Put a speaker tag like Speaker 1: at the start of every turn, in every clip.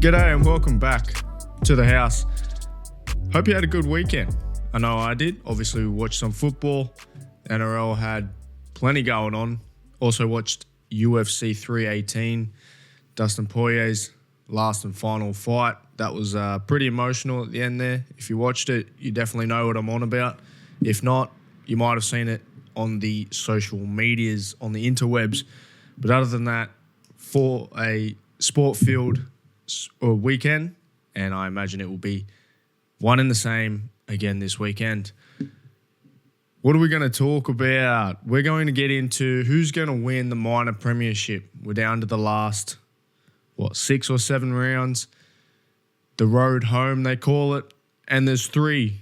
Speaker 1: G'day and welcome back to the house. Hope you had a good weekend. I know I did. Obviously, we watched some football. NRL had plenty going on. Also watched UFC 318, Dustin Poirier's last and final fight. That was pretty emotional at the end there. If you watched it, you definitely know what I'm on about. If not, you might have seen it on the social medias, on the interwebs. But other than that, for a sport-filled weekend, and I imagine it will be one and the same again this weekend. What are we going to talk about? We're going to get into who's going to win the minor premiership. We're down to the last, 6 or 7 rounds. The road home, they call it. And there's three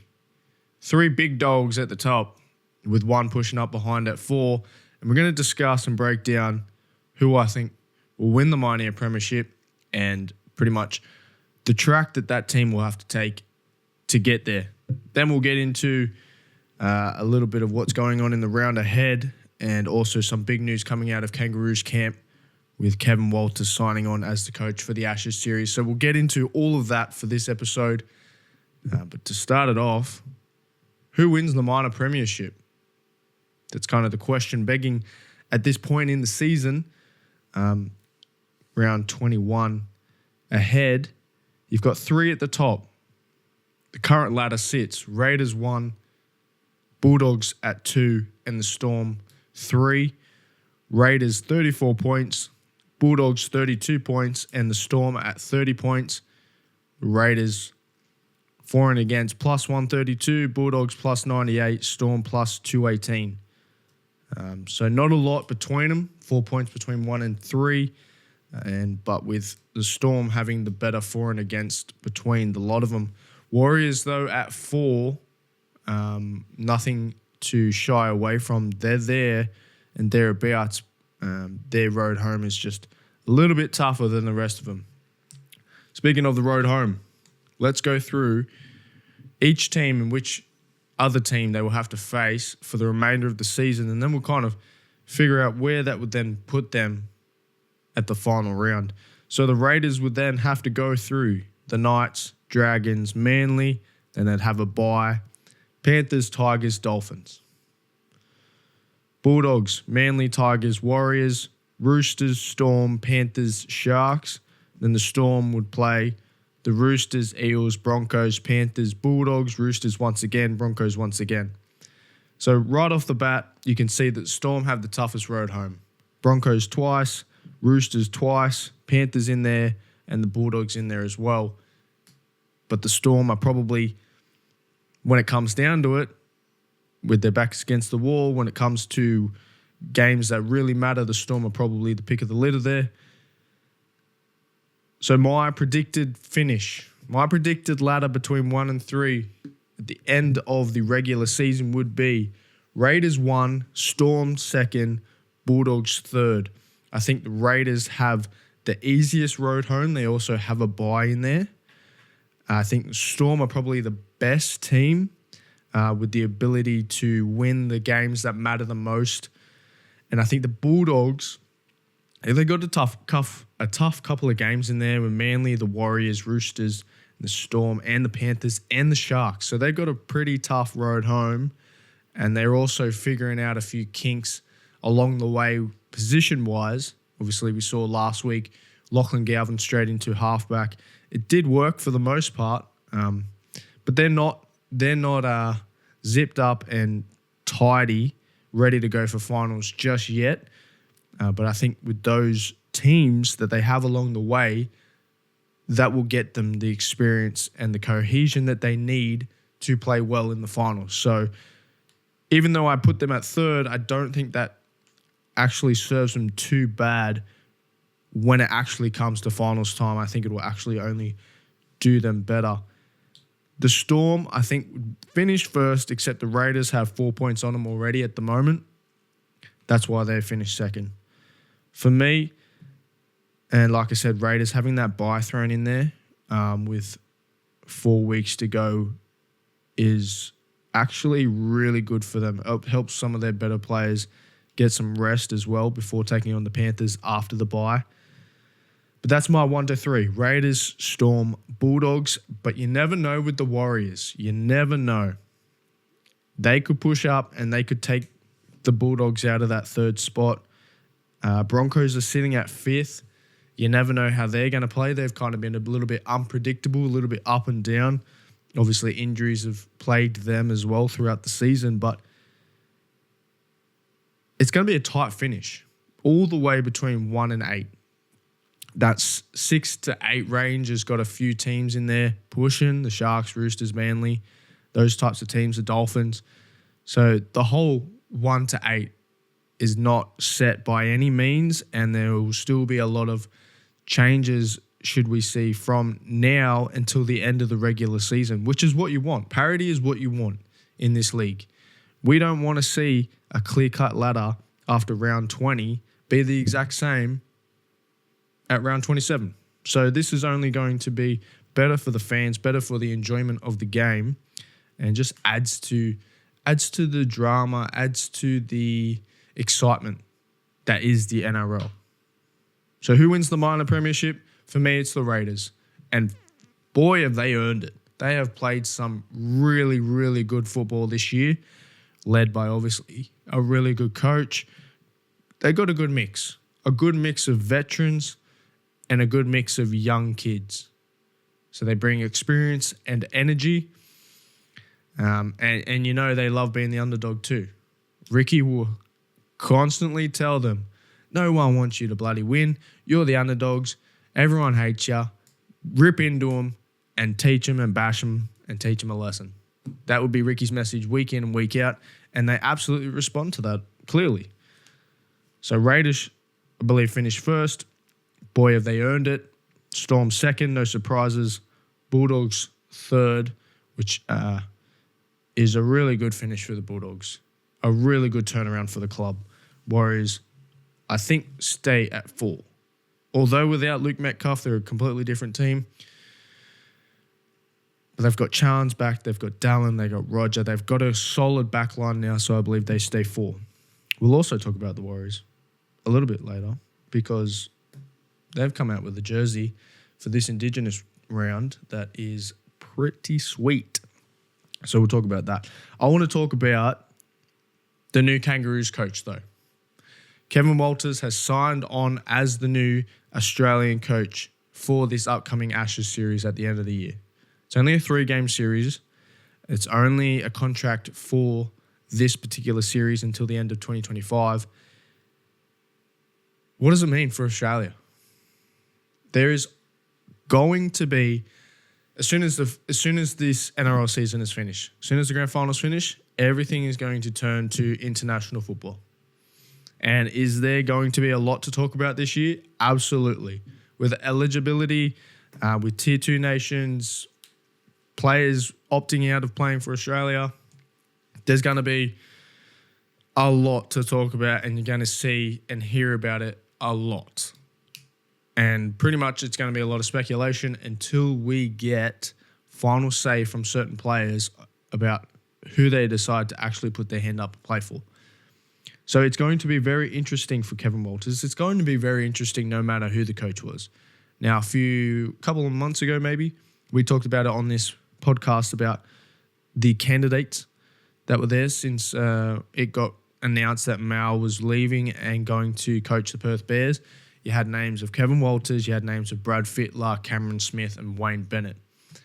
Speaker 1: big dogs at the top, with one pushing up behind at 4. And we're going to discuss and break down who I think will win the minor premiership and pretty much the track that team will have to take to get there. Then we'll get into a little bit of what's going on in the round ahead and also some big news coming out of Kangaroos camp with Kevin Walters signing on as the coach for the Ashes series. So we'll get into all of that for this episode. But to start it off, who wins the minor premiership? That's kind of the question begging at this point in the season. Round 21 ahead. You've got 3 at the top. The current ladder sits Raiders 1, Bulldogs at 2, and the Storm 3. Raiders 34 points, Bulldogs 32 points, and the Storm at 30 points. Raiders for and against plus 132, Bulldogs plus 98, Storm plus 218. So not a lot between them, 4 points between 1 and 3. But with the Storm having the better for and against between the lot of them. Warriors, though, at 4, nothing to shy away from. They're there and thereabouts. Their road home is just a little bit tougher than the rest of them. Speaking of the road home, let's go through each team and which other team they will have to face for the remainder of the season, and then we'll kind of figure out where that would then put them at the final round. So the Raiders would then have to go through the Knights, Dragons, Manly, then they'd have a bye, Panthers, Tigers, Dolphins. Bulldogs, Manly, Tigers, Warriors, Roosters, Storm, Panthers, Sharks. Then the Storm would play the Roosters, Eels, Broncos, Panthers, Bulldogs, Roosters once again, Broncos once again. So right off the bat, you can see that Storm have the toughest road home. Broncos twice, Roosters twice, Panthers in there, and the Bulldogs in there as well. But the Storm are probably, when it comes down to it, with their backs against the wall, when it comes to games that really matter, the Storm are probably the pick of the litter there. So my predicted finish, my predicted ladder between 1 and 3 at the end of the regular season would be Raiders 1, Storm 2nd, Bulldogs 3rd. I think the Raiders have the easiest road home. They also have a bye in there. I think the Storm are probably the best team with the ability to win the games that matter the most. And I think the Bulldogs, they got a tough couple of games in there with Manly, the Warriors, Roosters, the Storm, and the Panthers, and the Sharks. So they got a pretty tough road home. And they're also figuring out a few kinks along the way position-wise. Obviously, we saw last week Lachlan Galvin straight into halfback. It did work for the most part, but they're not zipped up and tidy, ready to go for finals just yet. But I think with those teams that they have along the way, that will get them the experience and the cohesion that they need to play well in the finals. So even though I put them at 3rd, I don't think that actually serves them too bad when it actually comes to finals time. I think it will actually only do them better. The Storm, I think, would finish first, except the Raiders have 4 points on them already at the moment. That's why they finished 2nd. For me, and like I said, Raiders having that bye thrown in there with 4 weeks to go is actually really good for them. It helps some of their better players get some rest as well before taking on the Panthers after the bye. But that's my 1 to 3. Raiders, Storm, Bulldogs. But you never know with the Warriors. You never know. They could push up and they could take the Bulldogs out of that third spot. Broncos are sitting at 5th. You never know how they're going to play. They've kind of been a little bit unpredictable, a little bit up and down. Obviously, injuries have plagued them as well throughout the season, but it's going to be a tight finish all the way between 1 and 8. That's 6 to 8 range has got a few teams in there pushing, the Sharks, Roosters, Manly, those types of teams, the Dolphins. So the whole 1 to 8 is not set by any means, and there will still be a lot of changes should we see from now until the end of the regular season, which is what you want. Parity is what you want in this league. We don't want to see a clear-cut ladder after round 20 be the exact same at round 27. So this is only going to be better for the fans, better for the enjoyment of the game, and just adds to the drama, adds to the excitement that is the NRL. So who wins the minor premiership? For me, it's the Raiders. And boy, have they earned it. They have played some really, really good football this year, led by obviously a really good coach. They got a good mix of veterans and a good mix of young kids. So they bring experience and energy. And you know they love being the underdog too. Ricky will constantly tell them, no one wants you to bloody win. You're the underdogs. Everyone hates you. Rip into them and teach them and bash them and teach them a lesson. That would be Ricky's message week in and week out. And they absolutely respond to that clearly. So Raiders, I believe, finished first. Boy, have they earned it. Storm second, no surprises. Bulldogs third, which is a really good finish for the Bulldogs. A really good turnaround for the club. Warriors, I think, stay at 4. Although without Luke Metcalf, they're a completely different team. But they've got Chance back, they've got Dallin, they've got Roger. They've got a solid back line now, so I believe they stay 4. We'll also talk about the Warriors a little bit later because they've come out with a jersey for this Indigenous round that is pretty sweet. So we'll talk about that. I want to talk about the new Kangaroos coach, though. Kevin Walters has signed on as the new Australian coach for this upcoming Ashes series at the end of the year. It's only a 3-game series. It's only a contract for this particular series until the end of 2025. What does it mean for Australia? There is going to be, as soon as this NRL season is finished, as soon as the grand finals finish, everything is going to turn to international football. And is there going to be a lot to talk about this year? Absolutely. With eligibility, with Tier 2 nations, players opting out of playing for Australia, there's going to be a lot to talk about, and you're going to see and hear about it a lot. And pretty much it's going to be a lot of speculation until we get final say from certain players about who they decide to actually put their hand up and play for. So it's going to be very interesting for Kevin Walters. It's going to be very interesting no matter who the coach was. Now, couple of months ago maybe, we talked about it on this podcast about the candidates that were there since it got announced that Mal was leaving and going to coach the Perth Bears. You had names of Kevin Walters, you had names of Brad Fittler, Cameron Smith, and Wayne Bennett.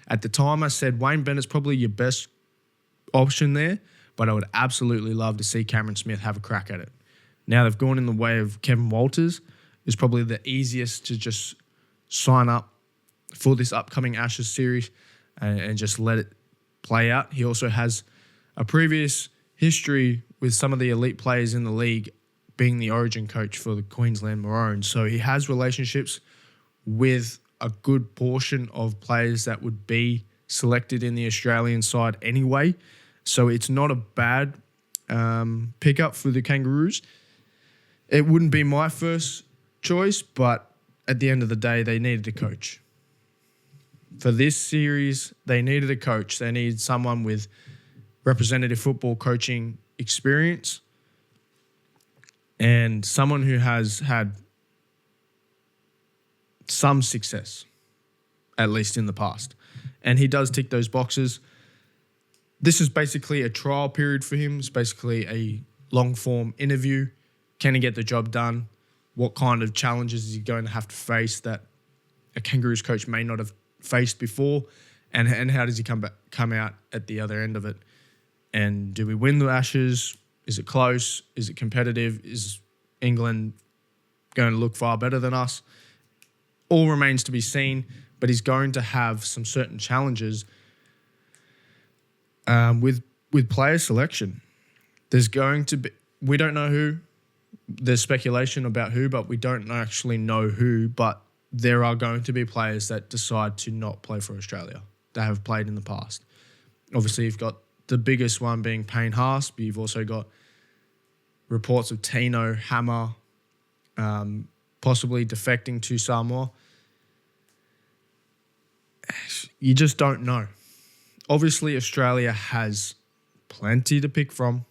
Speaker 1: At the time, I said Wayne Bennett's probably your best option there, but I would absolutely love to see Cameron Smith have a crack at it. Now they've gone in the way of Kevin Walters. It's probably the easiest to just sign up for this upcoming Ashes series and just let it play out. He also has a previous history with some of the elite players in the league being the origin coach for the Queensland Maroons. So he has relationships with a good portion of players that would be selected in the Australian side anyway. So it's not a bad pickup for the Kangaroos. It wouldn't be my first choice, but at the end of the day, they needed a coach. For this series, they needed a coach. They needed someone with representative football coaching experience and someone who has had some success, at least in the past. And he does tick those boxes. This is basically a trial period for him. It's basically a long-form interview. Can he get the job done? What kind of challenges is he going to have to face that a Kangaroos coach may not have faced before? And how does he come out at the other end of it? And do we win the Ashes? Is it close? Is it competitive? Is England going to look far better than us? All remains to be seen, but he's going to have some certain challenges with player selection. There's going to be, we don't know who. There's speculation about who, but we don't actually know who. But there are going to be players that decide to not play for Australia that have played in the past. Obviously, you've got the biggest one being Payne Haas, but you've also got reports of Tino, Hammer, possibly defecting to Samoa. You just don't know. Obviously, Australia has plenty to pick from,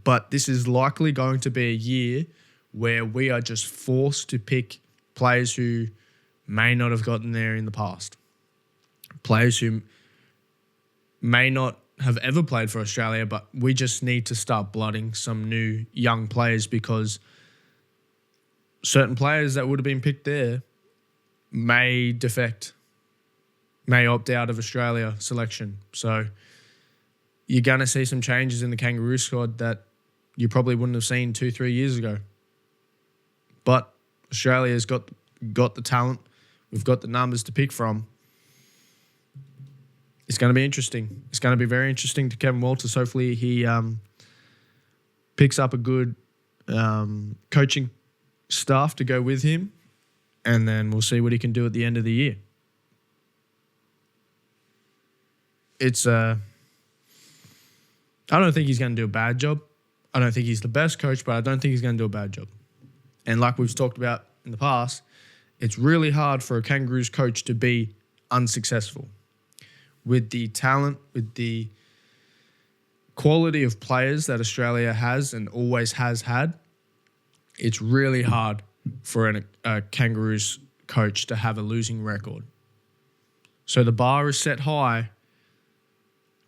Speaker 1: but this is likely going to be a year where we are just forced to pick players who may not have gotten there in the past. Players who may not have ever played for Australia, but we just need to start blooding some new young players because certain players that would have been picked there may defect, may opt out of Australia selection. So you're going to see some changes in the Kangaroo squad that you probably wouldn't have seen 2-3 years ago. But Australia's got the talent. We've got the numbers to pick from. It's going to be interesting. It's going to be very interesting to Kevin Walters. Hopefully he picks up a good coaching staff to go with him, and then we'll see what he can do at the end of the year. I don't think he's going to do a bad job. I don't think he's the best coach, but I don't think he's going to do a bad job. And like we've talked about in the past, it's really hard for a Kangaroos coach to be unsuccessful. With the talent, with the quality of players that Australia has and always has had, it's really hard for a Kangaroos coach to have a losing record. So the bar is set high,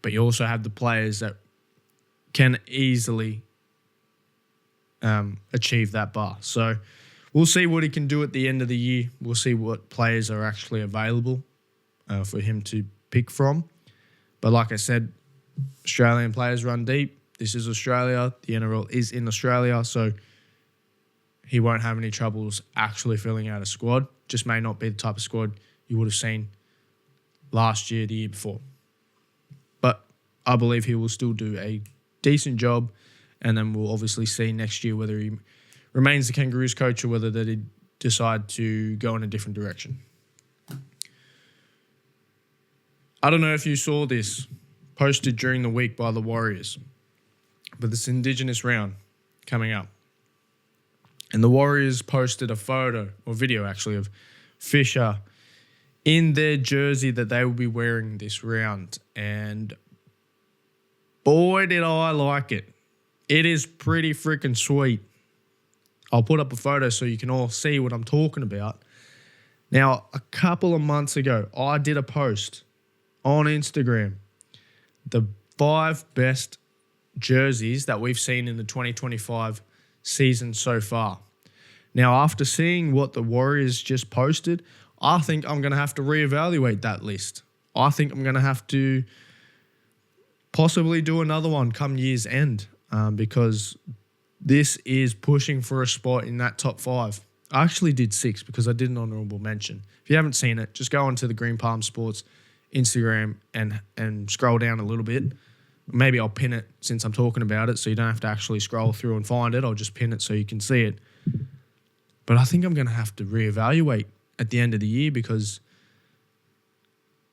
Speaker 1: but you also have the players that can easily achieve that bar. So we'll see what he can do at the end of the year. We'll see what players are actually available for him to pick from. But like I said, Australian players run deep. This is Australia. The NRL is in Australia, so he won't have any troubles actually filling out a squad. Just may not be the type of squad you would have seen last year, the year before. But I believe he will still do a decent job, and then we'll obviously see next year whether he remains the Kangaroos coach or whether that he decide to go in a different direction. I don't know if you saw this posted during the week by the Warriors, but this Indigenous round coming up. And the Warriors posted a photo, or video actually, of Fisher in their jersey that they will be wearing this round. And boy, did I like it. It is pretty freaking sweet. I'll put up a photo so you can all see what I'm talking about. Now, a couple of months ago, I did a post on Instagram, the 5 best jerseys that we've seen in the 2025 season so far. Now, after seeing what the Warriors just posted, I think I'm going to have to reevaluate that list. I think I'm going to have to possibly do another one come year's end because this is pushing for a spot in that top 5. I actually did 6 because I did an honourable mention. If you haven't seen it, just go onto the Green Palm Sports Instagram and scroll down a little bit. Maybe I'll pin it since I'm talking about it so you don't have to actually scroll through and find it. I'll just pin it so you can see it. But I think I'm going to have to reevaluate at the end of the year because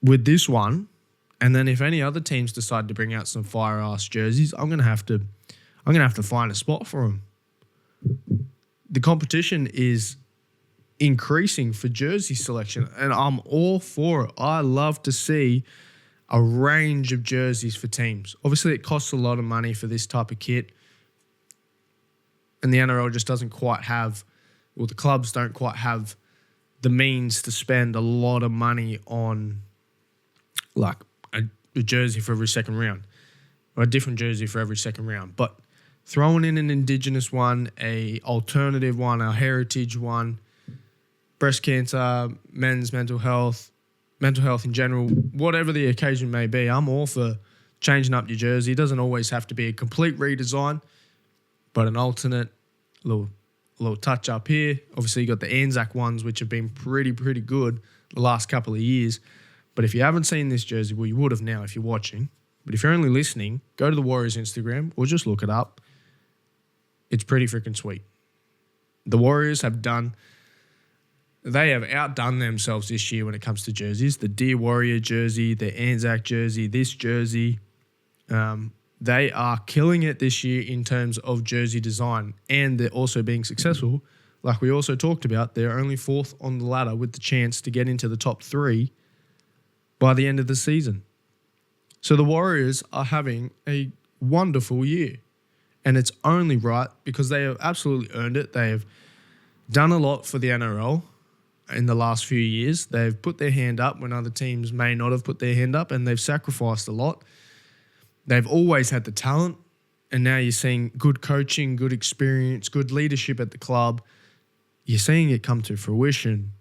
Speaker 1: with this one, and then if any other teams decide to bring out some fire-ass jerseys, I'm going to have to find a spot for them. The competition is increasing for jersey selection, and I'm all for it. I love to see a range of jerseys for teams. Obviously, it costs a lot of money for this type of kit, and the NRL just doesn't quite have, well, the clubs don't quite have the means to spend a lot of money on like a jersey for every second round, or a different jersey for every second round. But throwing in an Indigenous one, a alternative one, a heritage one, breast cancer, men's mental health in general, whatever the occasion may be, I'm all for changing up your jersey. It doesn't always have to be a complete redesign, but an alternate little touch up here. Obviously, you got the Anzac ones, which have been pretty good the last couple of years. But if you haven't seen this jersey, well, you would have now if you're watching. But if you're only listening, go to the Warriors Instagram or just look it up. It's pretty freaking sweet. The Warriors have outdone themselves this year when it comes to jerseys. The Dear Warrior jersey, the Anzac jersey, this jersey. They are killing it this year in terms of jersey design, and they're also being successful. Like we also talked about, they're only 4th on the ladder with the chance to get into the top 3 by the end of the season. So the Warriors are having a wonderful year, and it's only right because they have absolutely earned it. They have done a lot for the NRL in the last few years. They've put their hand up when other teams may not have put their hand up, and they've sacrificed a lot. They've always had the talent, and now you're seeing good coaching, good experience, good leadership at the club. You're seeing it come to fruition,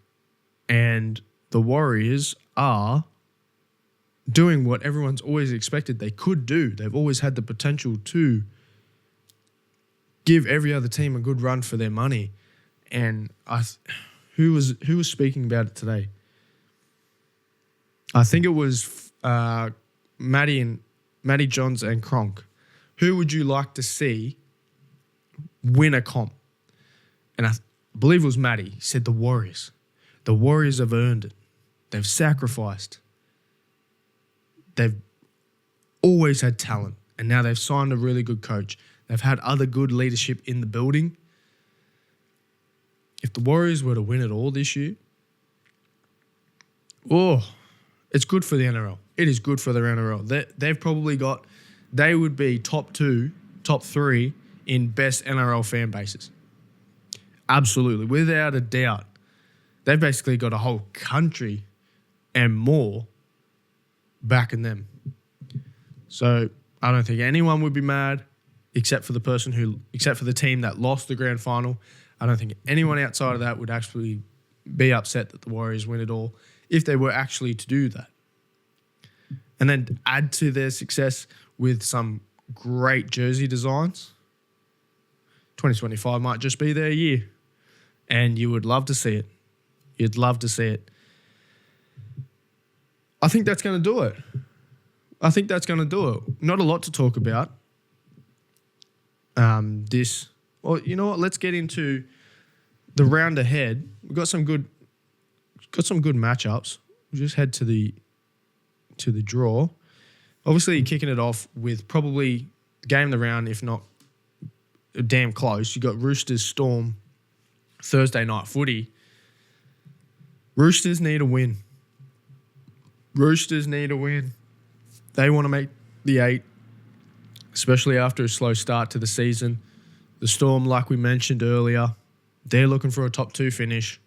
Speaker 1: and the Warriors are doing what everyone's always expected they could do. They've always had the potential to give every other team a good run for their money. And who was speaking about it today? I think it was Matty Johns and Kronk. Who would you like to see win a comp? And I believe it was Matty. He said the Warriors. The Warriors have earned it. They've sacrificed. They've always had talent, and now they've signed a really good coach. They've had other good leadership in the building. If the Warriors were to win it all this year, it's good for the NRL. It is good for the NRL. They would be top 2, top 3 in best NRL fan bases. Absolutely, without a doubt. They've basically got a whole country and more backing them. So I don't think anyone would be mad except for the team that lost the grand final. I don't think anyone outside of that would actually be upset that the Warriors win it all if they were actually to do that. And then add to their success with some great jersey designs. 2025 might just be their year. And you would love to see it. You'd love to see it. I think that's going to do it. Not a lot to talk about. Well, you know what? Let's get into the round ahead. We've got some good matchups. We'll just head to the draw. Obviously, kicking it off with probably game of the round, if not damn close. You got Roosters Storm Thursday night footy. Roosters need a win. They want to make the 8, especially after a slow start to the season. The Storm, like we mentioned earlier, they're looking for a top 2 finish.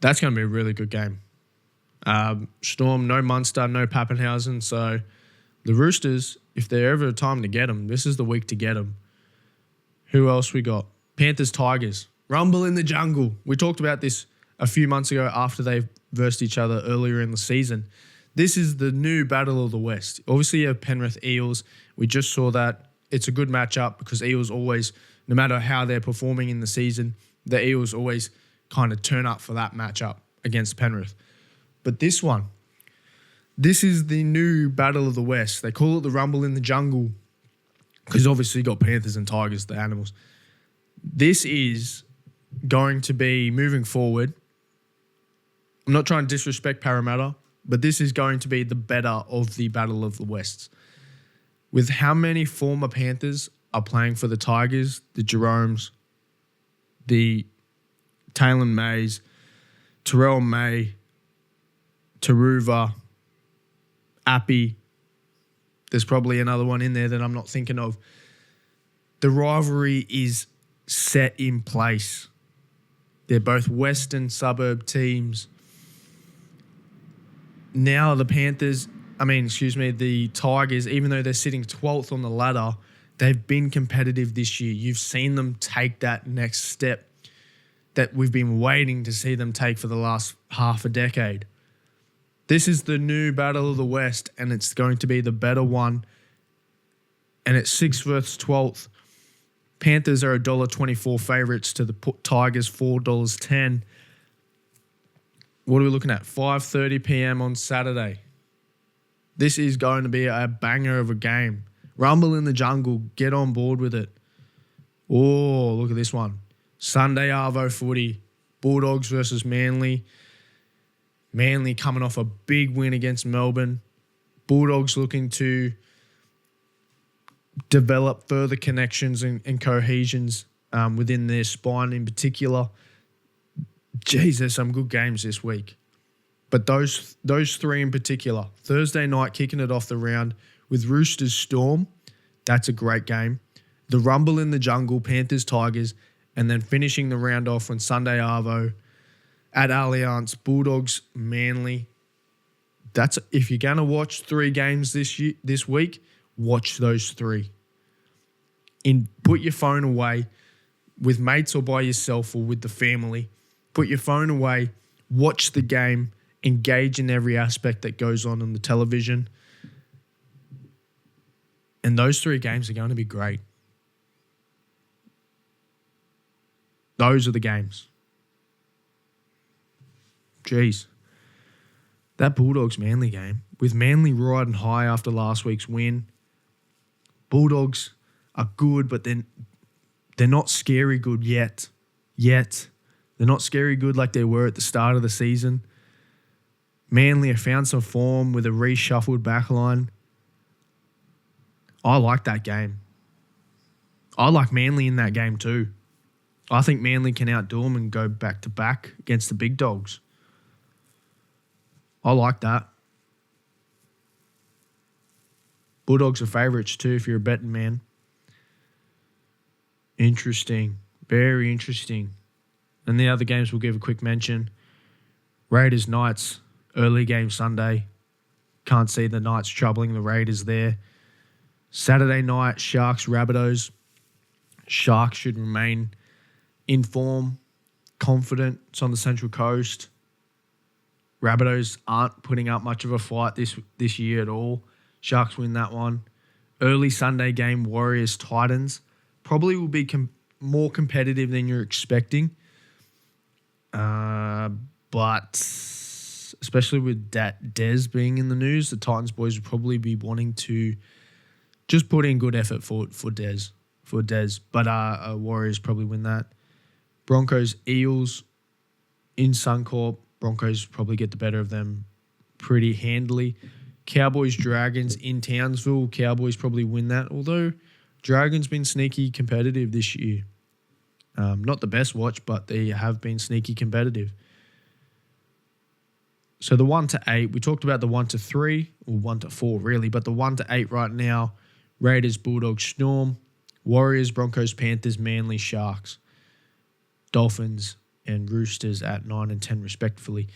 Speaker 1: That's going to be a really good game. Storm, no Munster, no Pappenhausen. So the Roosters, if there's ever a time to get them, this is the week to get them. Who else we got? Panthers, Tigers. Rumble in the jungle. We talked about this a few months ago after they versed each other earlier in the season. This is the new Battle of the West. Obviously, you have Penrith Eels. We just saw that. It's a good matchup because Eels always, no matter how they're performing in the season, the Eels always kind of turn up for that matchup against Penrith. But this is the new Battle of the West. They call it the Rumble in the Jungle because obviously you got Panthers and Tigers, the animals. This is going to be moving forward. I'm not trying to disrespect Parramatta, but this is going to be the better of the Battle of the Wests. With how many former Panthers are playing for the Tigers, the Jeromes, the Taylor Mays, Terrell May, Taruva, Appy. There's probably another one in there that I'm not thinking of. The rivalry is set in place. They're both western suburb teams. Now the the Tigers, even though they're sitting 12th on the ladder, they've been competitive this year. You've seen them take that next step that we've been waiting to see them take for the last half a decade. This is the new Battle of the West, and it's going to be the better one. And it's 6th versus 12th. Panthers are $1.24 favourites to the Tigers, $4.10. What are we looking at? 5:30 p.m. on Saturday. This is going to be a banger of a game. Rumble in the jungle. Get on board with it. Oh, look at this one. Sunday Arvo footy. Bulldogs versus Manly. Manly coming off a big win against Melbourne. Bulldogs looking to develop further connections and cohesions within their spine in particular. Geez, there's some good games this week. But those three in particular, Thursday night kicking it off the round with Roosters Storm, that's a great game. The Rumble in the Jungle, Panthers Tigers, and then finishing the round off on Sunday Arvo at Allianz, Bulldogs Manly. That's if you're gonna watch 3 games this week, watch those 3. Put your phone away with mates or by yourself or with the family. Put your phone away, watch the game, engage in every aspect that goes on the television. And those 3 games are going to be great. Those are the games. Jeez. That Bulldogs-Manly game, with Manly riding high after last week's win, Bulldogs are good, but then they're not scary good yet. They're not scary good like they were at the start of the season. Manly have found some form with a reshuffled backline. I like that game. I like Manly in that game too. I think Manly can outdo them and go back-to-back against the big dogs. I like that. Bulldogs are favourites too if you're a betting man. Interesting. Very interesting. And the other games we'll give a quick mention. Raiders Knights, early game Sunday. Can't see the Knights troubling the Raiders there. Saturday night, Sharks Rabbitohs. Sharks should remain in form, confident. It's on the Central Coast. Rabbitohs aren't putting up much of a fight this year at all. Sharks win that one. Early Sunday game, Warriors Titans. Probably will be more competitive than you're expecting. But especially with Des being in the news, the Titans boys would probably be wanting to just put in good effort for Des. But Warriors probably win that. Broncos Eels in Suncorp. Broncos probably get the better of them pretty handily. Cowboys Dragons in Townsville. Cowboys probably win that, although Dragons been sneaky competitive this year. Not the best watch, but they have been sneaky competitive. So the 1-8, we talked about the 1-3, or 1-4 really, but the 1-8 right now, Raiders, Bulldogs, Storm, Warriors, Broncos, Panthers, Manly, Sharks, Dolphins, and Roosters at 9 and 10 respectively.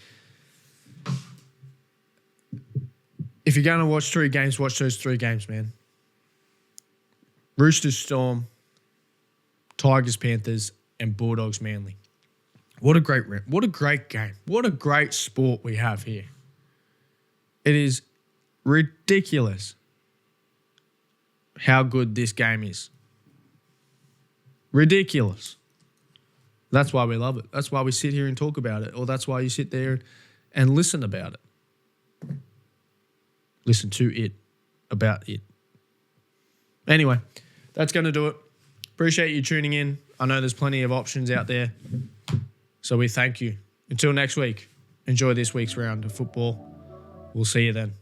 Speaker 1: If you're going to watch 3 games, watch those 3 games, man. Roosters, Storm, Tigers, Panthers, and Bulldogs, Manly. What a great game. What a great sport we have here. It is ridiculous how good this game is. Ridiculous. That's why we love it. That's why we sit here and talk about it. Or that's why you sit there and listen about it. Listen to it, about it. Anyway, that's going to do it. Appreciate you tuning in. I know there's plenty of options out there. So we thank you. Until next week, enjoy this week's round of football. We'll see you then.